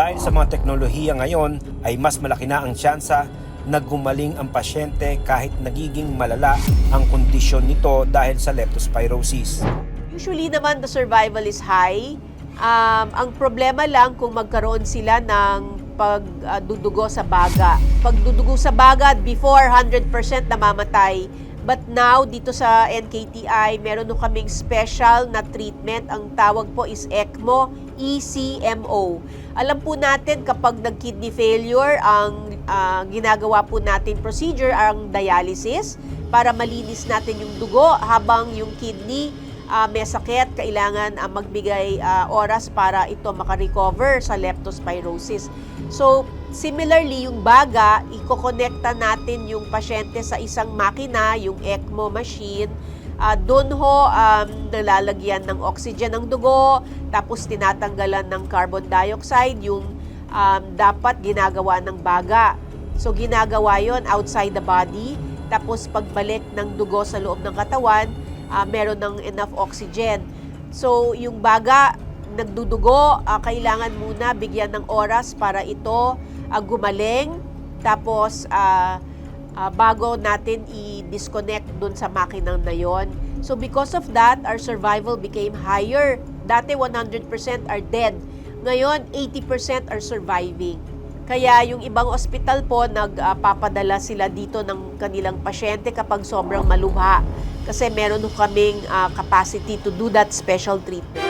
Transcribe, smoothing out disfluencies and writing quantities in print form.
Dahil sa mga teknolohiya ngayon ay mas malaki na ang tsansa na gumaling ang pasyente kahit nagiging malala ang kondisyon nito dahil sa leptospirosis. Usually naman the survival is high. Ang problema lang kung magkaroon sila ng pagdudugo sa baga. Pagdudugo sa baga, before 100% namamatay. But now, dito sa NKTI, meron no kaming special na treatment. Ang tawag po is ECMO, ECMO. Alam po natin kapag nag-kidney failure, ang ginagawa po natin procedure ang dialysis para malinis natin yung dugo habang yung kidney may sakit, kailangan magbigay oras para ito makarecover sa leptospirosis. So, similarly, yung baga, ikokonekta natin yung pasyente sa isang makina, yung ECMO machine. Doon ho, nalalagyan ng oxygen ng dugo, tapos tinatanggalan ng carbon dioxide, yung dapat ginagawa ng baga. So, ginagawa yon outside the body. Tapos, pagbalik ng dugo sa loob ng katawan, meron ng enough oxygen. So, yung baga, nagdudugo, kailangan muna bigyan ng oras para ito gumaling. Tapos, bago natin i-disconnect dun sa makinang na yon. So, because of that, our survival became higher. Dati, 100% are dead. Ngayon, 80% are surviving. Kaya yung ibang ospital po, nagpapadala sila dito ng kanilang pasyente kapag sobrang malubha. Kasi meron kaming capacity to do that special treatment.